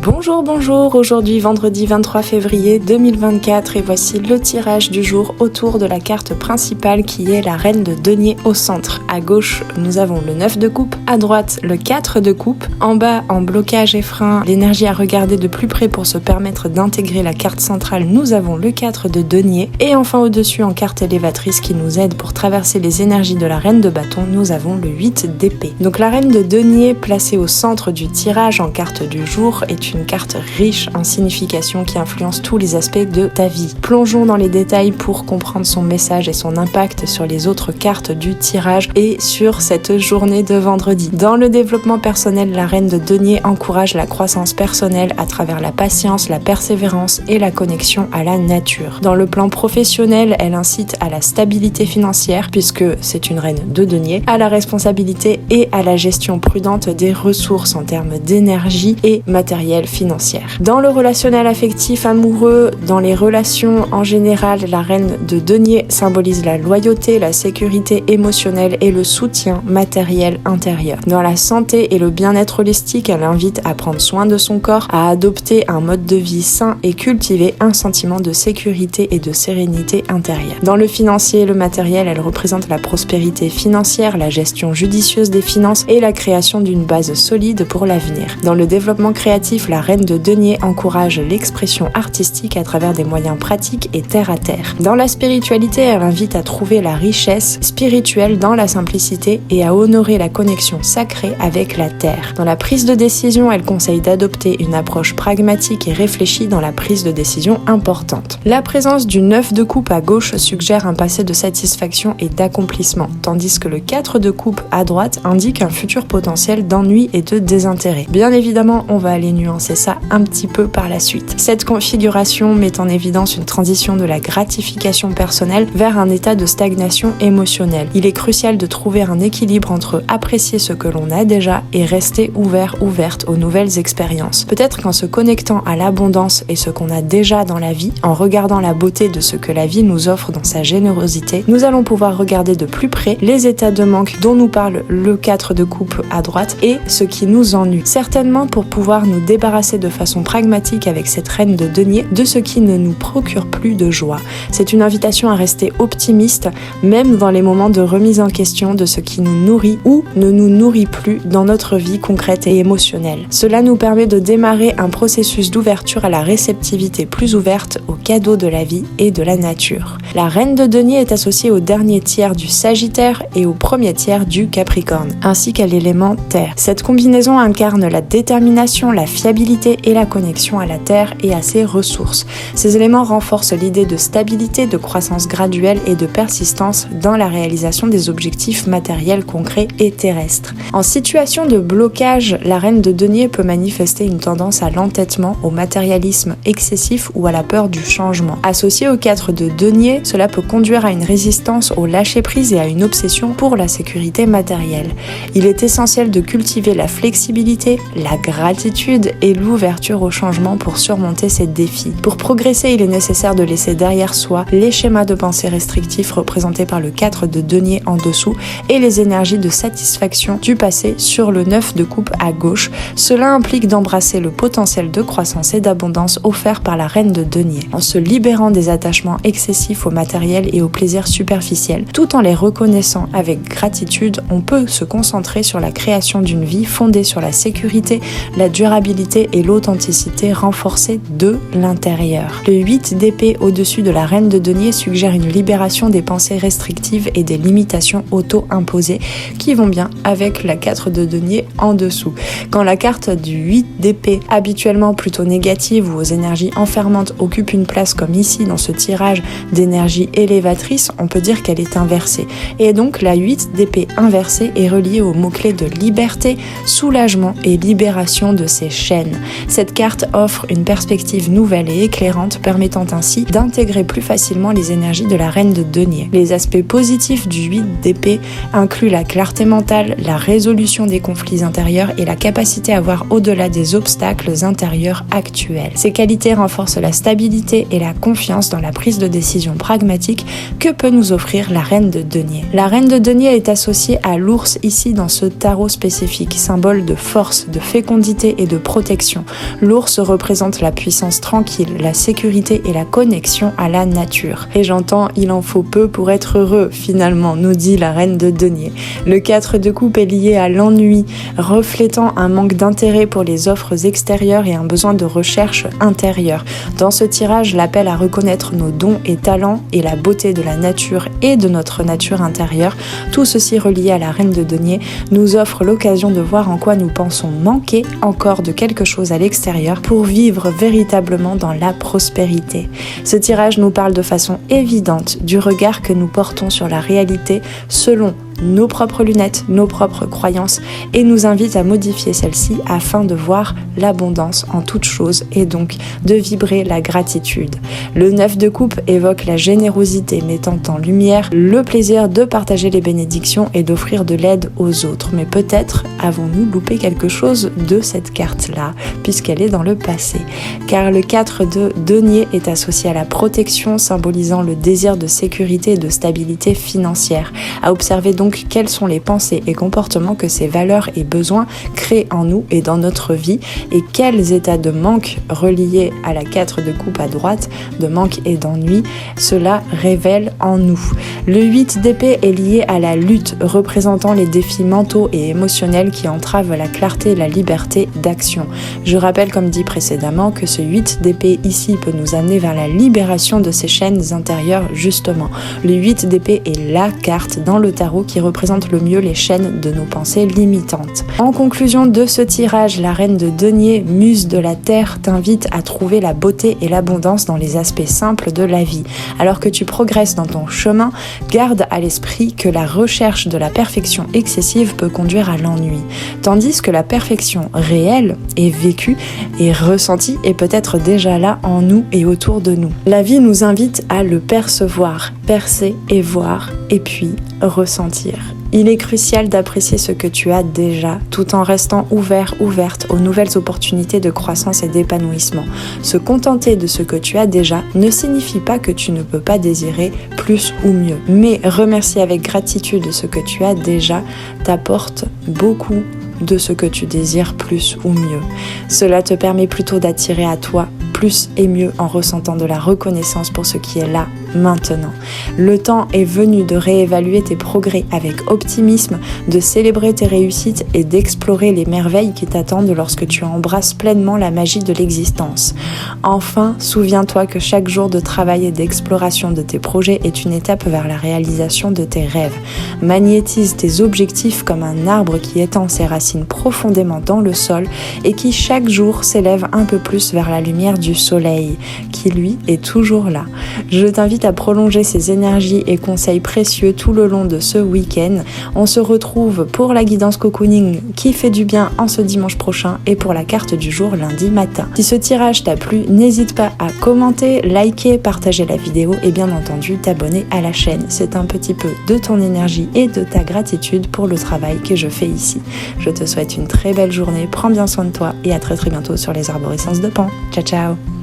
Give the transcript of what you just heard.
Bonjour, aujourd'hui vendredi 23 février 2024 et voici le tirage du jour autour de la carte principale qui est la reine de denier au centre. À gauche, nous avons le 9 de coupe, à droite le 4 de coupe, en bas en blocage et frein, l'énergie à regarder de plus près pour se permettre d'intégrer la carte centrale, nous avons le 4 de denier et enfin au-dessus en carte élévatrice qui nous aide pour traverser les énergies de la reine de bâton, nous avons le 8 d'épée. Donc la reine de denier placée au centre du tirage en carte du jour est une carte riche en signification qui influence tous les aspects de ta vie. Plongeons dans les détails pour comprendre son message et son impact sur les autres cartes du tirage et sur cette journée de vendredi. Dans le développement personnel, la reine de denier encourage la croissance personnelle à travers la patience, la persévérance et la connexion à la nature. Dans le plan professionnel, elle incite à la stabilité financière puisque c'est une reine de denier, à la responsabilité et à la gestion prudente des ressources en termes d'énergie et matériel financière. Dans le relationnel affectif amoureux, dans les relations en général, la reine de denier symbolise la loyauté, la sécurité émotionnelle et le soutien matériel intérieur. Dans la santé et le bien-être holistique, elle invite à prendre soin de son corps, à adopter un mode de vie sain et cultiver un sentiment de sécurité et de sérénité intérieure. Dans le financier et le matériel, elle représente la prospérité financière, la gestion judicieuse des finances et la création d'une base solide pour l'avenir. Dans le développement créatif, la reine de denier encourage l'expression artistique à travers des moyens pratiques et terre à terre. Dans la spiritualité, elle invite à trouver la richesse spirituelle dans la simplicité et à honorer la connexion sacrée avec la terre. Dans la prise de décision, elle conseille d'adopter une approche pragmatique et réfléchie dans la prise de décision importante. La présence du 9 de coupe à gauche suggère un passé de satisfaction et d'accomplissement, tandis que le 4 de coupe à droite indique un futur potentiel d'ennui et de désintérêt. Bien évidemment, on va aller nuancer ça un petit peu par la suite. Cette configuration met en évidence une transition de la gratification personnelle vers un état de stagnation émotionnelle. Il est crucial de trouver un équilibre entre apprécier ce que l'on a déjà et rester ouverte aux nouvelles expériences. Peut-être qu'en se connectant à l'abondance et ce qu'on a déjà dans la vie, en regardant la beauté de ce que la vie nous offre dans sa générosité, nous allons pouvoir regarder de plus près les états de manque dont nous parle le 4 de coupe à droite et ce qui nous ennuie. Certainement pour pouvoir nous débarrasser de façon pragmatique avec cette reine de denier de ce qui ne nous procure plus de joie. C'est une invitation à rester optimiste même dans les moments de remise en question de ce qui nous nourrit ou ne nous nourrit plus dans notre vie concrète et émotionnelle. Cela nous permet de démarrer un processus d'ouverture à la réceptivité plus ouverte aux cadeaux de la vie et de la nature. La reine de denier est associée au dernier tiers du Sagittaire et au premier tiers du Capricorne, ainsi qu'à l'élément terre. Cette combinaison incarne la détermination, la fiabilité et la connexion à la terre et à ses ressources. Ces éléments renforcent l'idée de stabilité, de croissance graduelle et de persistance dans la réalisation des objectifs matériels concrets et terrestres. En situation de blocage, la reine de denier peut manifester une tendance à l'entêtement, au matérialisme excessif ou à la peur du changement. Associé au 4 de denier, cela peut conduire à une résistance au lâcher-prise et à une obsession pour la sécurité matérielle. Il est essentiel de cultiver la flexibilité, la gratitude et l'ouverture au changement pour surmonter ces défis. Pour progresser, il est nécessaire de laisser derrière soi les schémas de pensée restrictifs représentés par le 4 de denier en dessous et les énergies de satisfaction du passé sur le 9 de coupe à gauche. Cela implique d'embrasser le potentiel de croissance et d'abondance offert par la reine de denier, en se libérant des attachements excessifs au matériel et aux plaisirs superficiels. Tout en les reconnaissant avec gratitude, on peut se concentrer sur la création d'une vie fondée sur la sécurité, la durabilité et l'authenticité renforcée de l'intérieur. Le 8 d'épée au-dessus de la reine de denier suggère une libération des pensées restrictives et des limitations auto-imposées qui vont bien avec la 4 de denier en dessous. Quand la carte du 8 d'épée, habituellement plutôt négative ou aux énergies enfermantes, occupe une place comme ici dans ce tirage d'énergie élévatrice, on peut dire qu'elle est inversée. Et donc la 8 d'épée inversée est reliée au mot-clé de liberté, soulagement et libération de ses chaînes. Cette carte offre une perspective nouvelle et éclairante, permettant ainsi d'intégrer plus facilement les énergies de la reine de denier. Les aspects positifs du 8 d'épée incluent la clarté mentale, la résolution des conflits intérieurs et la capacité à voir au-delà des obstacles intérieurs actuels. Ces qualités renforcent la stabilité et la confiance dans la prise de décision pragmatique que peut nous offrir la reine de denier. La reine de denier est associée à l'ours ici dans ce tarot spécifique, symbole de force, de fécondité et de protection protection. L'ours représente la puissance tranquille, la sécurité et la connexion à la nature. Et j'entends, il en faut peu pour être heureux, finalement, nous dit la reine de denier. Le 4 de coupe est lié à l'ennui, reflétant un manque d'intérêt pour les offres extérieures et un besoin de recherche intérieure. Dans ce tirage, l'appel à reconnaître nos dons et talents et la beauté de la nature et de notre nature intérieure, tout ceci relié à la reine de denier, nous offre l'occasion de voir en quoi nous pensons manquer encore de quelque chose à l'extérieur pour vivre véritablement dans la prospérité. Ce tirage nous parle de façon évidente du regard que nous portons sur la réalité selon nos propres lunettes, nos propres croyances et nous invite à modifier celles-ci afin de voir l'abondance en toute chose et donc de vibrer la gratitude. Le 9 de coupe évoque la générosité mettant en lumière le plaisir de partager les bénédictions et d'offrir de l'aide aux autres. Mais peut-être avons-nous loupé quelque chose de cette carte-là puisqu'elle est dans le passé. Car le 4 de denier est associé à la protection symbolisant le désir de sécurité et de stabilité financière. À observer donc quelles sont les pensées et comportements que ces valeurs et besoins créent en nous et dans notre vie et quels états de manque reliés à la 4 de coupe à droite, de manque et d'ennui, cela révèle en nous. Le 8 d'épée est lié à la lutte, représentant les défis mentaux et émotionnels qui entravent la clarté et la liberté d'action. Je rappelle, comme dit précédemment, que ce 8 d'épée ici peut nous amener vers la libération de ces chaînes intérieures justement. Le 8 d'épée est la carte dans le tarot qui représente le mieux les chaînes de nos pensées limitantes. En conclusion de ce tirage, la reine de denier, muse de la terre, t'invite à trouver la beauté et l'abondance dans les aspects simples de la vie. Alors que tu progresses dans ton chemin, garde à l'esprit que la recherche de la perfection excessive peut conduire à l'ennui, tandis que la perfection réelle est vécue et ressentie et peut-être déjà là en nous et autour de nous. La vie nous invite à le percevoir, percer et voir, et puis ressentir. Il est crucial d'apprécier ce que tu as déjà, tout en restant ouverte aux nouvelles opportunités de croissance et d'épanouissement. Se contenter de ce que tu as déjà ne signifie pas que tu ne peux pas désirer plus ou mieux. Mais remercier avec gratitude ce que tu as déjà t'apporte beaucoup de ce que tu désires plus ou mieux. Cela te permet plutôt d'attirer à toi plus et mieux en ressentant de la reconnaissance pour ce qui est là maintenant. Le temps est venu de réévaluer tes progrès avec optimisme, de célébrer tes réussites et d'explorer les merveilles qui t'attendent lorsque tu embrasses pleinement la magie de l'existence. Enfin, souviens-toi que chaque jour de travail et d'exploration de tes projets est une étape vers la réalisation de tes rêves. Magnétise tes objectifs comme un arbre qui étend ses racines profondément dans le sol et qui chaque jour s'élève un peu plus vers la lumière du soleil, qui lui est toujours là. Je t'invite à prolonger ces énergies et conseils précieux tout le long de ce week-end. On se retrouve pour la guidance cocooning qui fait du bien en ce dimanche prochain et pour la carte du jour lundi matin. Si ce tirage t'a plu, n'hésite pas à commenter, liker, partager la vidéo et bien entendu t'abonner à la chaîne. C'est un petit peu de ton énergie et de ta gratitude pour le travail que je fais ici. Je te souhaite une très belle journée, prends bien soin de toi et à très bientôt sur les arborescences de Pan. Ciao ciao.